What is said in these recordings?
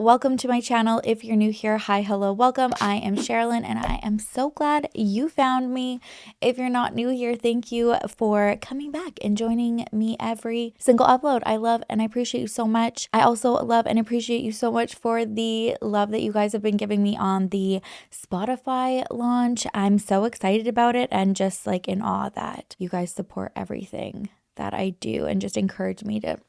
welcome to my channel. If you're new here, hi, hello, welcome. I am Sherrilyn and I am so glad you found me. If you're not new here, thank you for coming back and joining me every single upload. I love and I appreciate you so much. I also love and appreciate you so much for the love that you guys have been giving me on the Spotify launch. I'm so excited about it and just like in awe that you guys support everything that I do and just encourage me to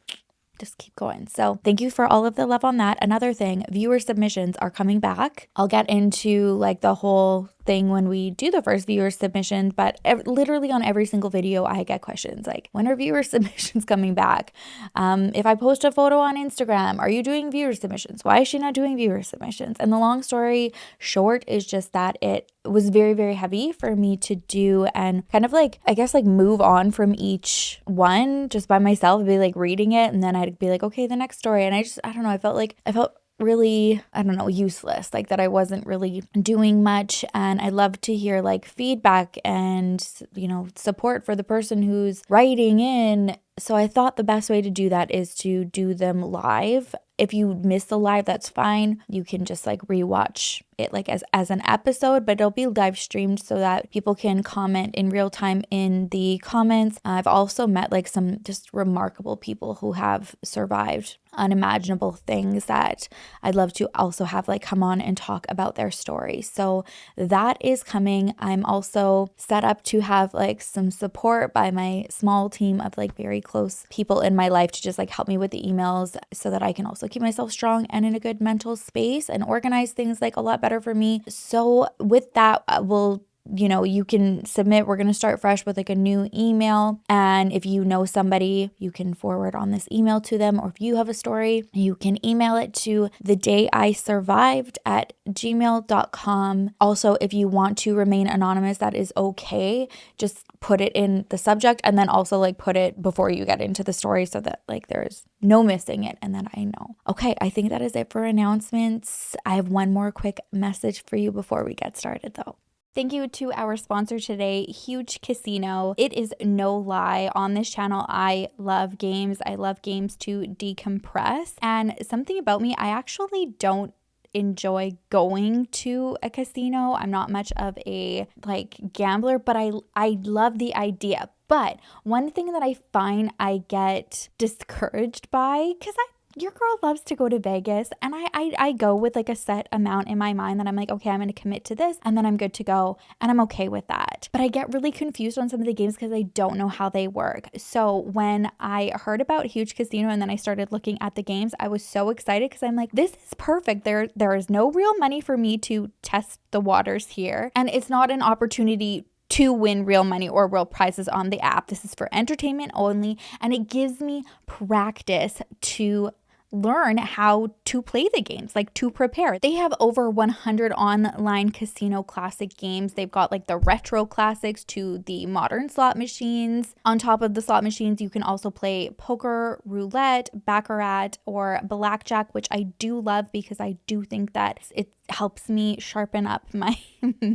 just keep going. So thank you for all of the love on that. Another thing, viewer submissions are coming back. I'll get into like the whole thing when we do the first viewer submission, but literally on every single video I get questions like, when are viewer submissions coming back? If I post a photo on Instagram, are you doing viewer submissions? Why is she not doing viewer submissions? And the long story short is just that it was very, very heavy for me to do and kind of like, I guess like move on from each one just by myself. I'd be like reading it and then I'd be like, okay, the next story. And I don't know, I felt really, I don't know, useless, like that I wasn't really doing much. And I love to hear like feedback and, you know, support for the person who's writing in. So I thought the best way to do that is to do them live. If you miss the live, that's fine. You can just like rewatch it like as an episode, but it'll be live streamed so that people can comment in real time in the comments. I've also met like some just remarkable people who have survived unimaginable things that I'd love to also have like come on and talk about their story. So that is coming. I'm also set up to have like some support by my small team of like very close people in my life to just like help me with the emails so that I can also keep myself strong and in a good mental space and organize things like a lot better for me. So with that, you can submit. We're going to start fresh with like a new email. And if you know somebody, you can forward on this email to them. Or if you have a story, you can email it to thedayIsurvived@gmail.com. Also, if you want to remain anonymous, that is okay. Just put it in the subject and then also like put it before you get into the story so that like there's no missing it and then I know. Okay, I think that is it for announcements. I have one more quick message for you before we get started though. Thank you to our sponsor today, Huge Casino. It is no lie. On this channel, I love games. I love games to decompress. And something about me, I actually don't enjoy going to a casino. I'm not much of a like gambler, but I love the idea. But one thing that I find I get discouraged by, because your girl loves to go to Vegas and I go with like a set amount in my mind that I'm like, okay, I'm going to commit to this and then I'm good to go and I'm okay with that. But I get really confused on some of the games because I don't know how they work. So when I heard about Huge Casino and then I started looking at the games, I was so excited because I'm like, this is perfect. There is no real money for me to test the waters here. And it's not an opportunity to win real money or real prizes on the app. This is for entertainment only. And it gives me practice to learn how to play the games, like to prepare. They have over 100 online casino classic games. They've got like the retro classics to the modern slot machines. On top of the slot machines, you can also play poker, roulette, baccarat, or blackjack, which I do love because I do think that it helps me sharpen up my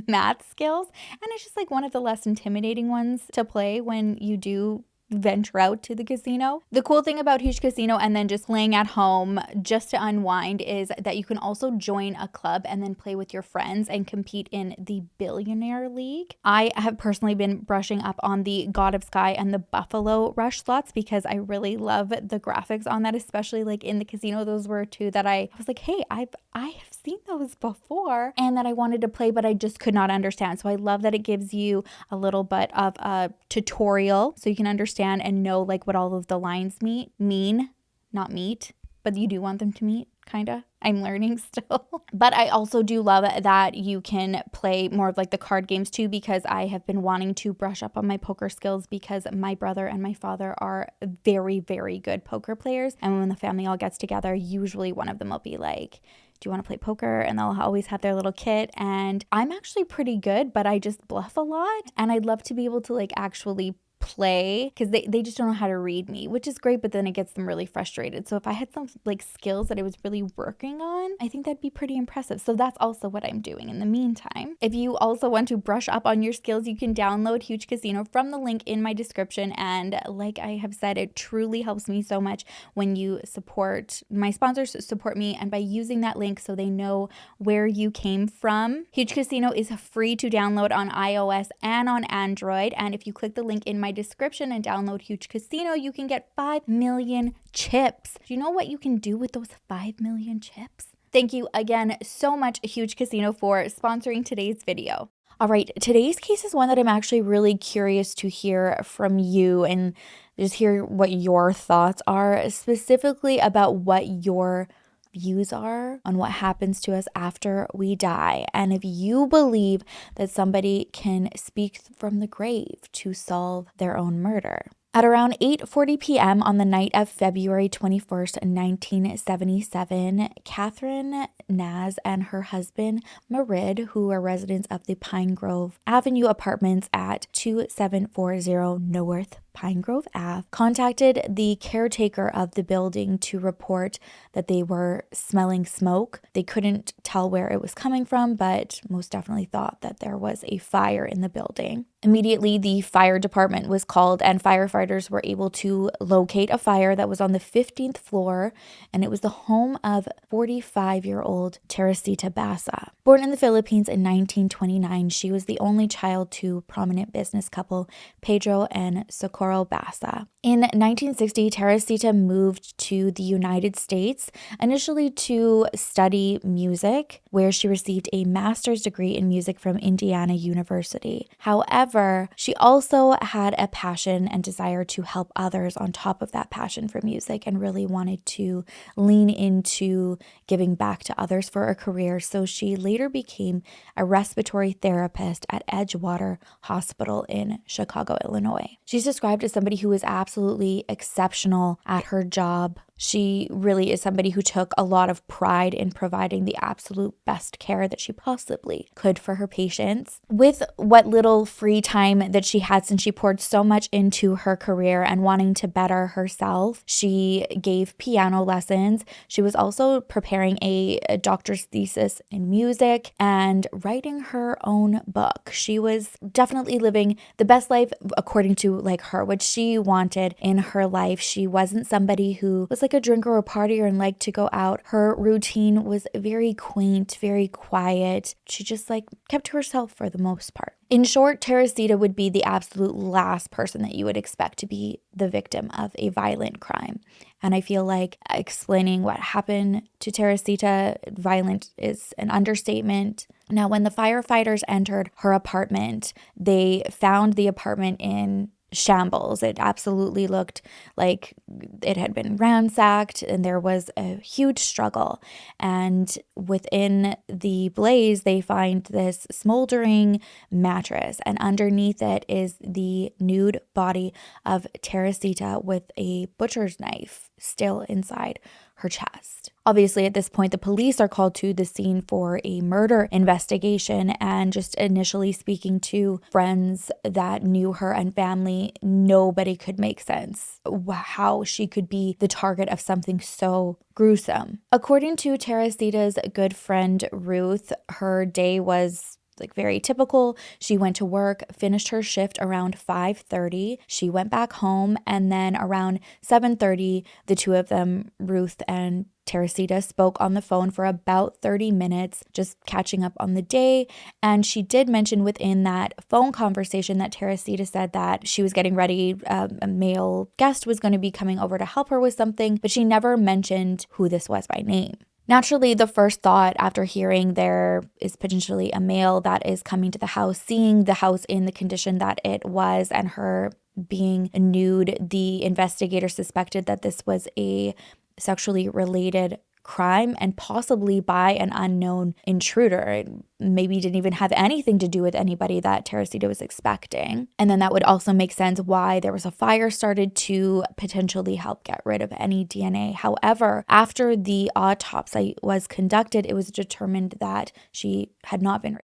math skills. And it's just like one of the less intimidating ones to play when you do venture out to the casino. The cool thing about Huge Casino and then just playing at home just to unwind is that you can also join a club and then play with your friends and compete in the Billionaire League. I have personally been brushing up on the God of Sky and the Buffalo Rush slots because I really love the graphics on that, especially like in the casino. Those were two that I was like, hey, I have seen those before and that I wanted to play, but I just could not understand. So I love that it gives you a little bit of a tutorial so you can understand and know like what all of the lines mean, not meet, but you do want them to meet, kind of. I'm learning still. But I also do love that you can play more of like the card games too, because I have been wanting to brush up on my poker skills because my brother and my father are very, very good poker players. And when the family all gets together, usually one of them will be like, do you want to play poker? And they'll always have their little kit. And I'm actually pretty good, but I just bluff a lot. And I'd love to be able to like actually play because they just don't know how to read me, which is great, but then it gets them really frustrated. So if I had some like skills that I was really working on, I think that'd be pretty impressive. So that's also what I'm doing in the meantime. If you also want to brush up on your skills, you can download Huge Casino from the link in my description. And like I have said, it truly helps me so much when you support my sponsors, support me, and by using that link so they know where you came from. Huge Casino is free to download on iOS and on Android. And if you click the link in my description and download Huge Casino, you can get 5 million chips. Do you know what you can do with those 5 million chips? Thank you again so much, Huge Casino, for sponsoring today's video. All right, today's case is one that I'm actually really curious to hear from you and just hear what your thoughts are, specifically about what your views are on what happens to us after we die. And if you believe that somebody can speak from the grave to solve their own murder. At around 8:40 p.m. on the night of February 21st, 1977, Catherine Naz and her husband, Marid, who are residents of the Pine Grove Avenue apartments at 2740 North Pine Grove Ave, contacted the caretaker of the building to report that they were smelling smoke. They couldn't tell where it was coming from, but most definitely thought that there was a fire in the building. Immediately, the fire department was called and firefighters were able to locate a fire that was on the 15th floor, and it was the home of 45-year-old Teresita Basa. Born in the Philippines in 1929, she was the only child to prominent business couple Pedro and Socorro Basa. In 1960, Teresita moved to the United States, initially to study music, where she received a master's degree in music from Indiana University. However, she also had a passion and desire to help others on top of that passion for music and really wanted to lean into giving back to others for a career. So she later became a respiratory therapist at Edgewater Hospital in Chicago, Illinois. She's described as somebody who is absolutely exceptional at her job. She really is somebody who took a lot of pride in providing the absolute best care that she possibly could for her patients. With what little free time that she had, since she poured so much into her career and wanting to better herself, she gave piano lessons. She was also preparing a doctor's thesis in music and writing her own book. She was definitely living the best life according to like her, what she wanted in her life. She wasn't somebody who was like a drinker or partier and liked to go out. Her routine was very quaint, very quiet. She just like kept to herself for the most part. In short, Teresita would be the absolute last person that you would expect to be the victim of a violent crime. And I feel like explaining what happened to Teresita, violent is an understatement. Now, when the firefighters entered her apartment, they found the apartment in shambles. It absolutely looked like it had been ransacked and there was a huge struggle. And within the blaze, they find this smoldering mattress, and underneath it is the nude body of Teresita with a butcher's knife still inside her chest. Obviously, at this point, the police are called to the scene for a murder investigation, and just initially speaking to friends that knew her and family, nobody could make sense how she could be the target of something so gruesome. According to Teresita's good friend Ruth, her day was like very typical. She went to work, finished her shift around 5:30. She went back home, and then around 7:30, the two of them, Ruth and Teresita, spoke on the phone for about 30 minutes, just catching up on the day. And she did mention within that phone conversation that Teresita said that she was getting ready, a male guest was going to be coming over to help her with something, but she never mentioned who this was by name. Naturally, the first thought after hearing there is potentially a male that is coming to the house, seeing the house in the condition that it was and her being nude, the investigator suspected that this was a sexually related crime and possibly by an unknown intruder. It maybe didn't even have anything to do with anybody that Teresita was expecting. And then that would also make sense why there was a fire started to potentially help get rid of any DNA. However, after the autopsy was conducted, it was determined that she had not been raped.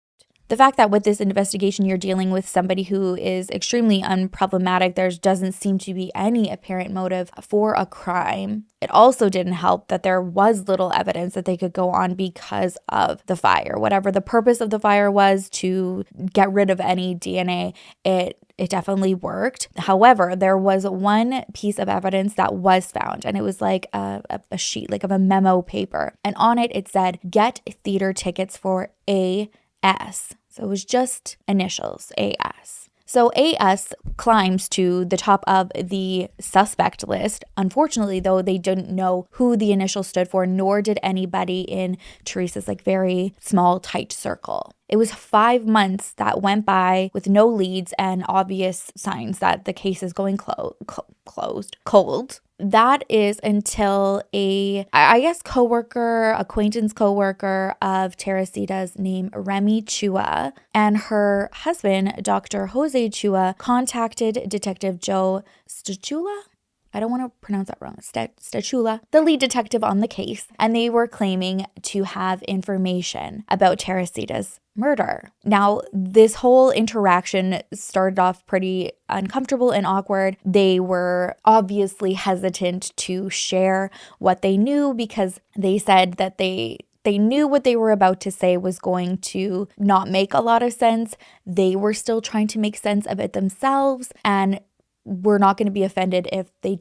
The fact that with this investigation, you're dealing with somebody who is extremely unproblematic, there doesn't seem to be any apparent motive for a crime. It also didn't help that there was little evidence that they could go on because of the fire. Whatever the purpose of the fire was, to get rid of any DNA, it definitely worked. However, there was one piece of evidence that was found, and it was like a sheet, like of a memo paper. And on it, it said, "Get theater tickets for AS." So it was just initials, AS. So AS climbs to the top of the suspect list. Unfortunately, though, they didn't know who the initial stood for, nor did anybody in Teresa's like very small, tight circle. It was 5 months that went by with no leads and obvious signs that the case is going cold. That is until acquaintance coworker of Teresita's named Remy Chua and her husband, Dr. Jose Chua, contacted Detective Joe Stachula. I don't want to pronounce that wrong. Stachula, the lead detective on the case, and they were claiming to have information about Teresita's murder. Now, this whole interaction started off pretty uncomfortable and awkward. They were obviously hesitant to share what they knew because they said that they knew what they were about to say was going to not make a lot of sense. They were still trying to make sense of it themselves, and were not going to be offended if the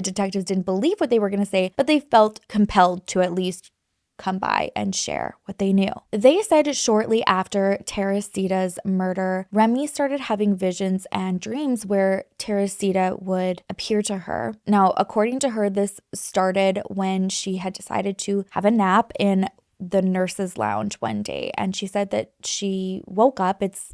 detectives didn't believe what they were going to say, but they felt compelled to at least come by and share what they knew. They said shortly after Teresita's murder, Remy started having visions and dreams where Teresita would appear to her. Now, according to her, this started when she had decided to have a nap in the nurse's lounge one day, and she said that she woke up, it's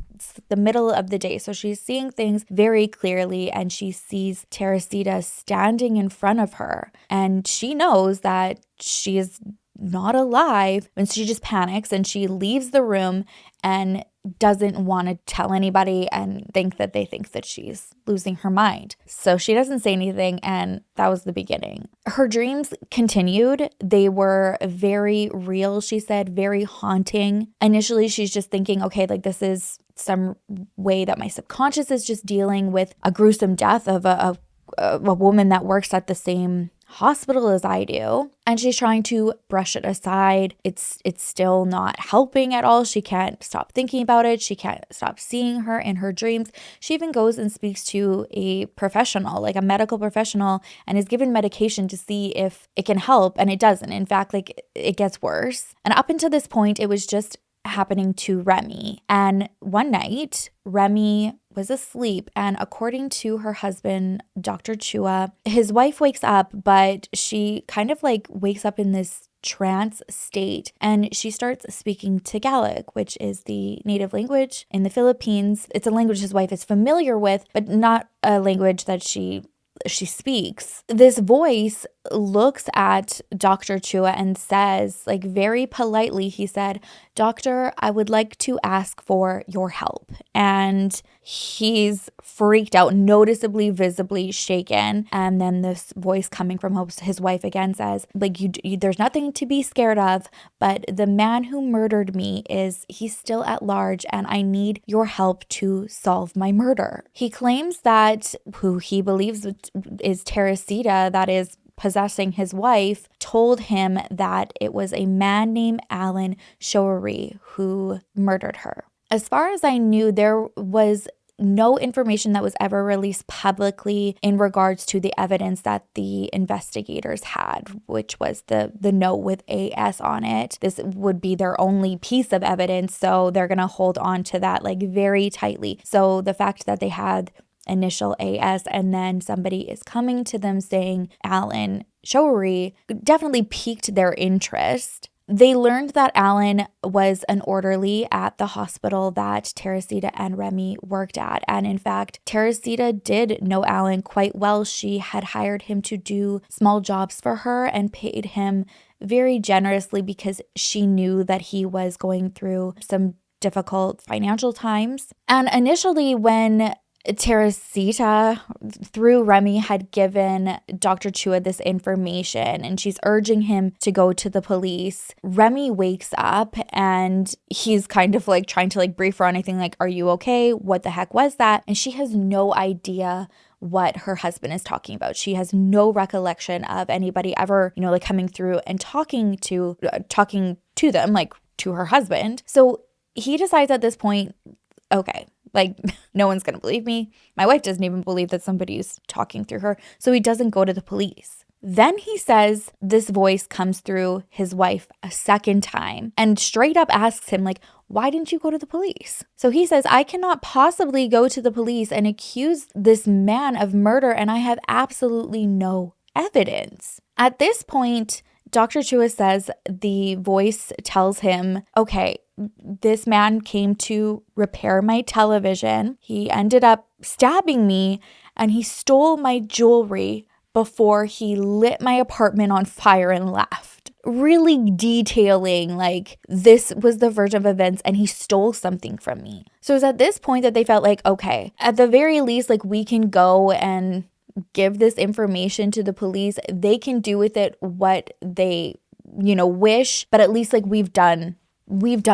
the middle of the day, so she's seeing things very clearly, and she sees Teresita standing in front of her, and she knows that she is not alive, and she just panics and she leaves the room and doesn't want to tell anybody and think that she's losing her mind. So she doesn't say anything, and that was the beginning. Her dreams continued. They were very real, she said, very haunting. Initially, she's just thinking, okay, like this is some way that my subconscious is just dealing with a gruesome death of a woman that works at the same hospital as I do, and she's trying to brush it aside. It's still not helping at all. She can't stop thinking about it. She can't stop seeing her in her dreams. She even goes and speaks to a professional, like a medical professional, and is given medication to see if it can help, and it doesn't. In fact, like it gets worse. And up until this point, it was just happening to Remy. And one night, Remy was asleep, and according to her husband, Dr. Chua, his wife wakes up, but she kind of like wakes up in this trance state, and she starts speaking Tagalog, which is the native language in the Philippines. It's a language his wife is familiar with, but not a language that she speaks. This voice looks at Dr. Chua and says, like very politely, he said, "Doctor, I would like to ask for your help." And he's freaked out, noticeably, visibly shaken. And then this voice coming from his wife again says, like, there's nothing to be scared of, but the man who murdered me he's still at large, and I need your help to solve my murder. He claims that who he believes is Teresita, that is possessing his wife, told him that it was a man named Alan Showery who murdered her. As far as I knew, there was no information that was ever released publicly in regards to the evidence that the investigators had, which was the note with AS on it. This would be their only piece of evidence, so they're going to hold on to that like very tightly. So the fact that they had initial AS and then somebody is coming to them saying Alan Showery definitely piqued their interest. They learned that Alan was an orderly at the hospital that Teresita and Remy worked at. And in fact, Teresita did know Alan quite well. She had hired him to do small jobs for her and paid him very generously because she knew that he was going through some difficult financial times. And initially, when Teresita, through Remy, had given Dr. Chua this information and she's urging him to go to the police. Remy wakes up and he's kind of like trying to like brief her on anything like, are you okay? What the heck was that? And she has no idea what her husband is talking about. She has no recollection of anybody ever, like coming through and talking to them, like to her husband. So he decides at this point, okay, like no one's gonna believe me. My wife doesn't even believe that somebody's talking through her. So he doesn't go to the police. Then he says this voice comes through his wife a second time and straight up asks him, like, why didn't you go to the police? So he says, I cannot possibly go to the police and accuse this man of murder, and I have absolutely no evidence. At this point, Dr. Chua says the voice tells him, okay, this man came to repair my television. He ended up stabbing me and he stole my jewelry before he lit my apartment on fire and left. Really detailing, like, this was the version of events and he stole something from me. So it's at this point that they felt like, okay, at the very least, like, we can go and give this information to the police. They can do with it what they, wish, but at least like we've done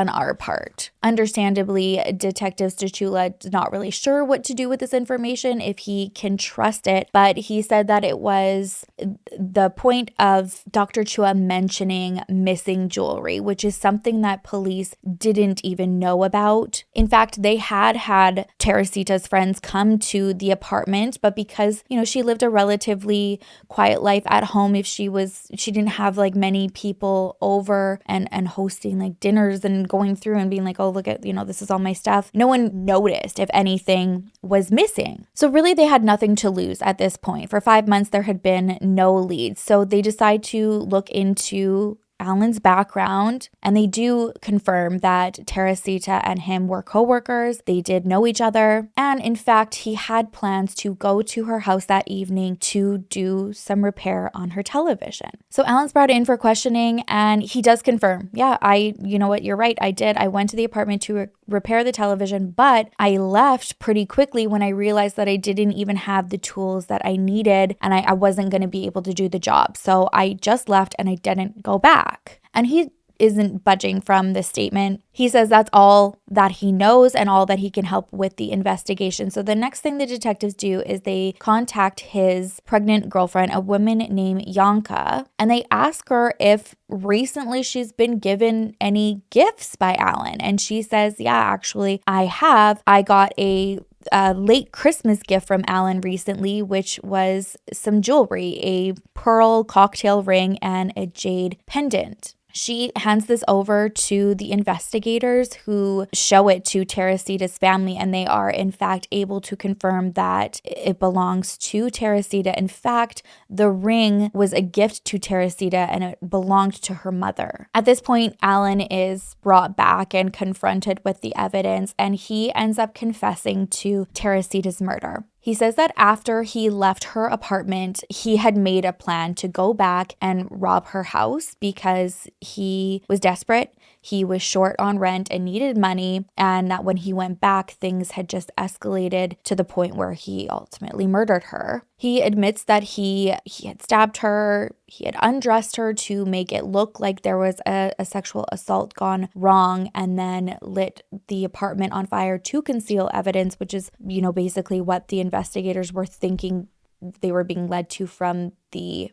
our part. Understandably, Detective Stachula is not really sure what to do with this information, if he can trust it, but he said that it was the point of Dr. Chua mentioning missing jewelry, which is something that police didn't even know about. In fact, they had Teresita's friends come to the apartment, but because, she lived a relatively quiet life at home, she didn't have like many people over and hosting like dinners and going through and being like, oh, look at, this is all my stuff. No one noticed if anything was missing. So really they had nothing to lose at this point. For 5 months, there had been no leads. So they decide to look into Alan's background, and they do confirm that Teresita and him were co-workers. They did know each other, and in fact, he had plans to go to her house that evening to do some repair on her television. So Alan's brought in for questioning, and he does confirm, yeah, you know what, you're right, I did. I went to the apartment to repair the television, but I left pretty quickly when I realized that I didn't even have the tools that I needed, and I wasn't going to be able to do the job. So I just left and I didn't go back. And he isn't budging from this statement. He says that's all that he knows and all that he can help with the investigation. So the next thing the detectives do is they contact his pregnant girlfriend, a woman named Yanka, and they ask her if recently she's been given any gifts by Alan. And she says, yeah, actually, I have. I got a late Christmas gift from Alan recently, which was some jewelry, a pearl cocktail ring and a jade pendant. She hands this over to the investigators who show it to Teresita's family, and they are in fact able to confirm that it belongs to Teresita. In fact, the ring was a gift to Teresita and it belonged to her mother. At this point, Alan is brought back and confronted with the evidence, and he ends up confessing to Teresita's murder. He says that after he left her apartment, he had made a plan to go back and rob her house because he was desperate. He was short on rent and needed money, and that when he went back, things had just escalated to the point where he ultimately murdered her. He admits that he had stabbed her, he had undressed her to make it look like there was a sexual assault gone wrong, and then lit the apartment on fire to conceal evidence, which is, basically what the investigators were thinking they were being led to from the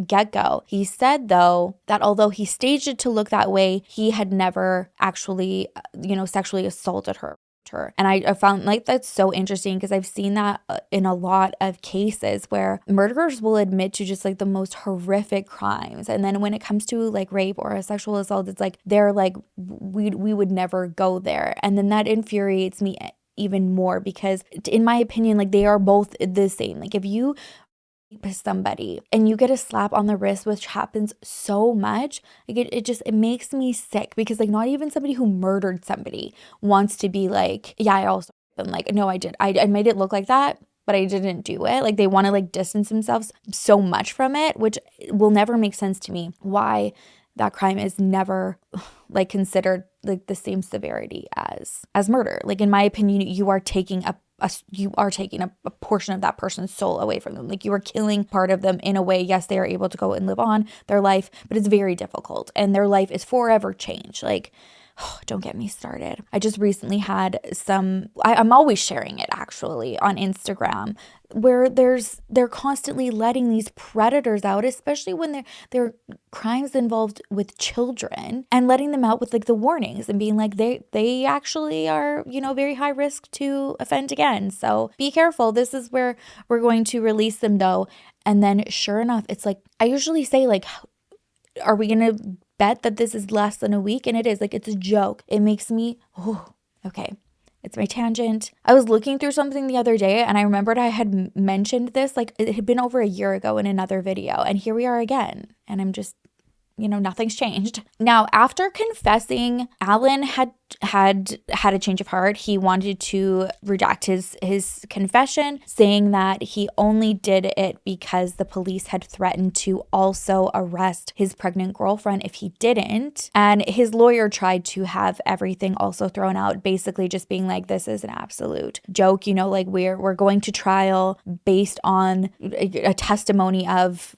get-go. He said, though, that although he staged it to look that way, he had never actually, sexually assaulted her. And I found like that's so interesting because I've seen that in a lot of cases where murderers will admit to just like the most horrific crimes, and then when it comes to like rape or a sexual assault, it's like they're like we would never go there, and then that infuriates me even more because in my opinion, like they are both the same. Like if you somebody and you get a slap on the wrist, which happens so much, like it makes me sick because like not even somebody who murdered somebody wants to be like, yeah, I also, and like, no, I did, I made it look like that, but I didn't do it. Like they want to like distance themselves so much from it, which will never make sense to me why that crime is never like considered like the same severity as murder. Like in my opinion, you are taking a you are taking a portion of that person's soul away from them. Like you are killing part of them in a way. Yes, they are able to go and live on their life, but it's very difficult and their life is forever changed. Like, oh, don't get me started. I just recently had I'm always sharing it actually on Instagram, where they're constantly letting these predators out, especially when they're crimes involved with children, and letting them out with like the warnings and being like they actually are, very high risk to offend again. So be careful. This is where we're going to release them though. And then sure enough, it's like I usually say like, are we gonna bet that this is less than a week? And it is. Like, it's a joke. It makes me, okay. It's my tangent. I was looking through something the other day and I remembered I had mentioned this, like it had been over a year ago in another video, and here we are again. And I'm just, nothing's changed. Now, after confessing, Alan had a change of heart. He wanted to redact his confession, saying that he only did it because the police had threatened to also arrest his pregnant girlfriend if he didn't. And his lawyer tried to have everything also thrown out, basically just being like, this is an absolute joke, like we're going to trial based on a testimony of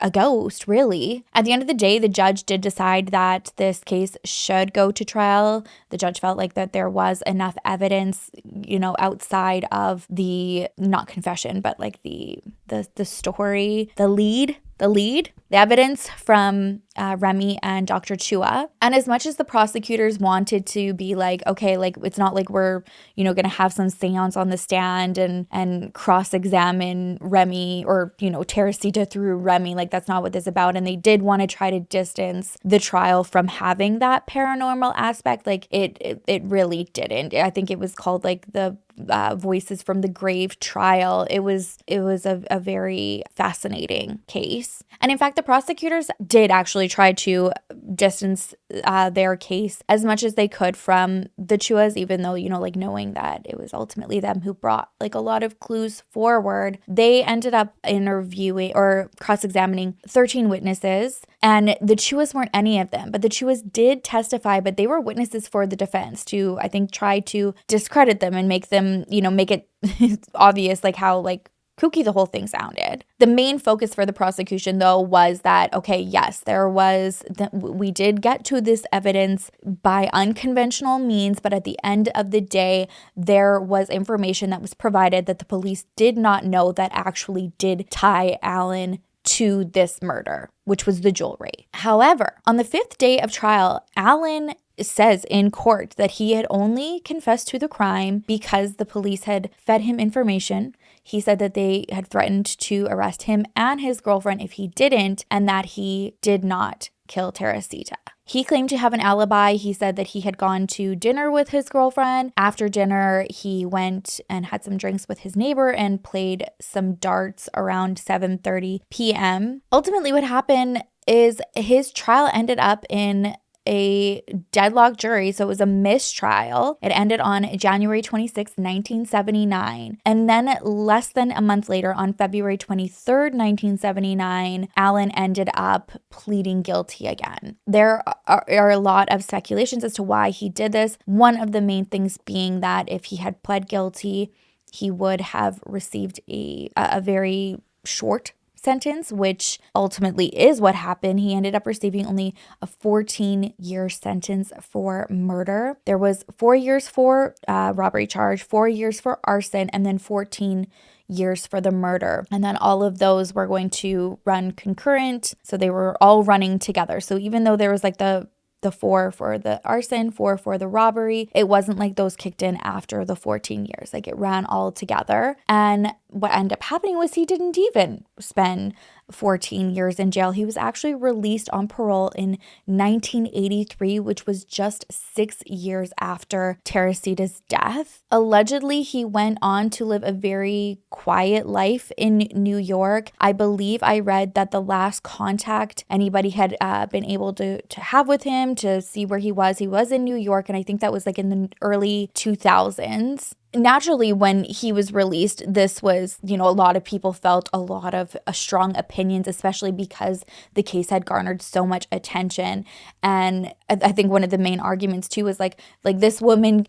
a ghost, really. At the end of the day, the judge did decide that this case should go to trial. The judge felt like that there was enough evidence, outside of the, not confession, but like the story, the evidence from Remy and Dr. Chua. And as much as the prosecutors wanted to be like, okay, like it's not like we're, going to have some seance on the stand and cross-examine Remy or, Teresita through Remy. Like that's not what this is about. And they did want to try to distance the trial from having that paranormal aspect. Like it really didn't. I think it was called like the Voices from the Grave trial. It was a very fascinating case. And in fact, the prosecutors did actually try to distance their case as much as they could from the Chuas, even though, like knowing that it was ultimately them who brought like a lot of clues forward. They ended up interviewing or cross-examining 13 witnesses, and the Chuas weren't any of them, but the Chuas did testify, but they were witnesses for the defense to, I think, try to discredit them and make them, make it obvious like how like kooky the whole thing sounded. The main focus for the prosecution, though, was that, okay, yes, we did get to this evidence by unconventional means, but at the end of the day, there was information that was provided that the police did not know that actually did tie Alan to this murder, which was the jewelry. However, on the 5th day of trial, Alan says in court that he had only confessed to the crime because the police had fed him information. He said that they had threatened to arrest him and his girlfriend if he didn't, and that he did not kill Teresita. He claimed to have an alibi. He said that he had gone to dinner with his girlfriend. After dinner, he went and had some drinks with his neighbor and played some darts around 7:30 p.m. Ultimately, what happened is his trial ended up in a deadlocked jury, so it was a mistrial. It ended on January 26, 1979. And then less than a month later, on February 23rd, 1979, Alan ended up pleading guilty again. There are a lot of speculations as to why he did this. One of the main things being that if he had pled guilty, he would have received a very short sentence, which ultimately is what happened. He ended up receiving only a 14-year sentence for murder. There was 4 years for robbery charge, 4 years for arson, and then 14 years for the murder. And then all of those were going to run concurrent. So they were all running together. So even though there was like the 4 for the arson, 4 for the robbery, it wasn't like those kicked in after the 14 years. Like it ran all together. And what ended up happening was he didn't even spend 14 years in jail. He was actually released on parole in 1983, which was just 6 years after Teresita's death. Allegedly, he went on to live a very quiet life in New York. I believe I read that the last contact anybody had been able to have with him to see where he was in New York, and I think that was like in the early 2000s. naturally, when he was released, this was, you know, a lot of people felt a lot of strong opinions, especially because the case had garnered so much attention. And I think one of the main arguments too was like this woman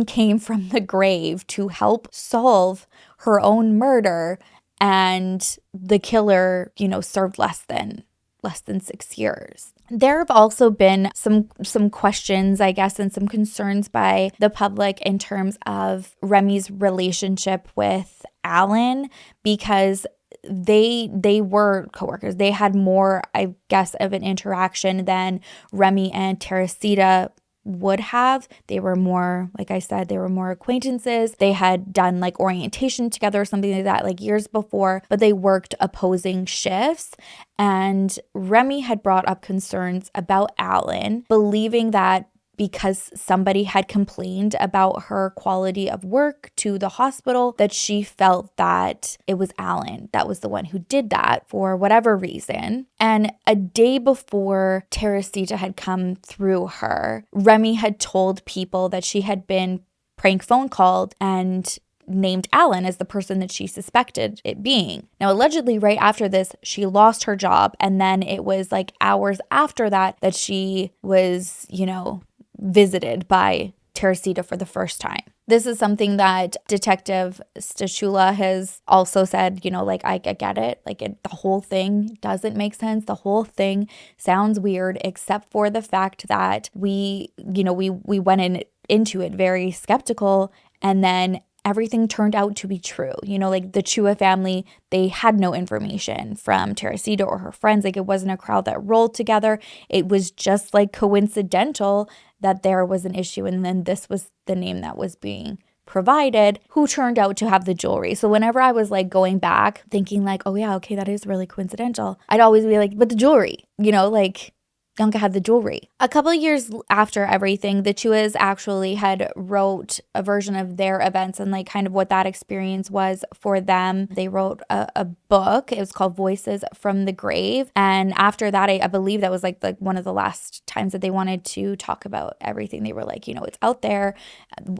came from the grave to help solve her own murder, and the killer, you know, served less than 6 years. There have also been some questions, I guess, and some concerns by the public in terms of Remy's relationship with Alan, because they were coworkers. They had more, I guess, of an interaction than Remy and Teresita would have. They were more, like I said, they were more acquaintances. They had done like orientation together or something like that, like years before, but they worked opposing shifts. And Remy had brought up concerns about Alan, believing that because somebody had complained about her quality of work to the hospital, that she felt that it was Alan that was the one who did that for whatever reason. And a day before Teresita had come through her, Remy had told people that she had been prank phone called and named Alan as the person that she suspected it being. Now, allegedly, right after this, she lost her job. And then it was like hours after that she was, you know, visited by Teresita for the first time. This is something that Detective Stachula has also said, you know, like, I get it. Like, the whole thing doesn't make sense. The whole thing sounds weird, except for the fact that we went into it very skeptical, and then everything turned out to be true. You know, like the Chua family, they had no information from Teresita or her friends. Like, it wasn't a crowd that rolled together. It was just like coincidental that there was an issue, and then this was the name that was being provided, who turned out to have the jewelry. So whenever I was like going back thinking like, oh yeah, okay, that is really coincidental, I'd always be like, but the jewelry, you know, like Yanka had the jewelry. A couple of years after everything, the Chuas actually had wrote a version of their events and like kind of what that experience was for them. They wrote a book. It was called Voices from the Grave. And after that, I believe that was like one of the last times that they wanted to talk about everything. They were like, you know, it's out there.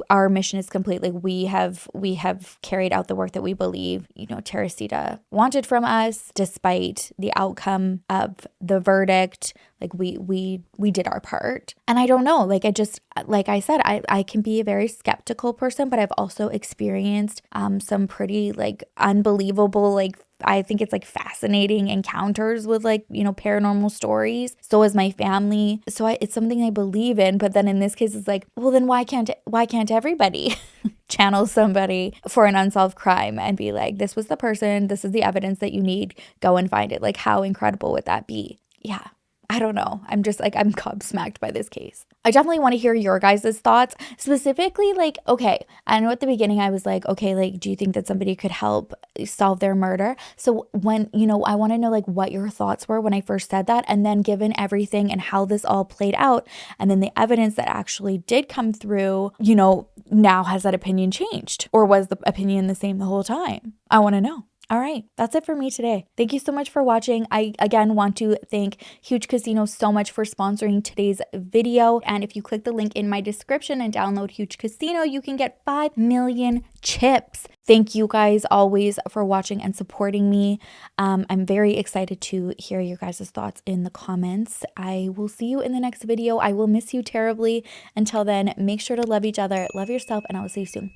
Our mission is complete. Like, we have carried out the work that we believe, you know, Teresita wanted from us, despite the outcome of the verdict. Like, we did our part. And I don't know, like, like I said, I can be a very skeptical person, but I've also experienced some pretty like unbelievable, like, I think it's like fascinating encounters with like, you know, paranormal stories. So is my family. So it's something I believe in. But then in this case, it's like, well, then why can't everybody channel somebody for an unsolved crime and be like, this was the person, this is the evidence that you need, go and find it. Like, how incredible would that be? Yeah. I don't know. I'm just like, I'm gobsmacked by this case. I definitely want to hear your guys' thoughts. Specifically, like, okay, I know at the beginning I was like, okay, like, do you think that somebody could help solve their murder? So when, you know, I want to know like what your thoughts were when I first said that, and then given everything and how this all played out, and then the evidence that actually did come through, you know, now has that opinion changed? Or was the opinion the same the whole time? I want to know. All right, that's it for me today. Thank you so much for watching. I, again, want to thank Huge Casino so much for sponsoring today's video. And if you click the link in my description and download Huge Casino, you can get 5 million chips. Thank you guys always for watching and supporting me. I'm very excited to hear your guys' thoughts in the comments. I will see you in the next video. I will miss you terribly. Until then, make sure to love each other, love yourself, and I will see you soon.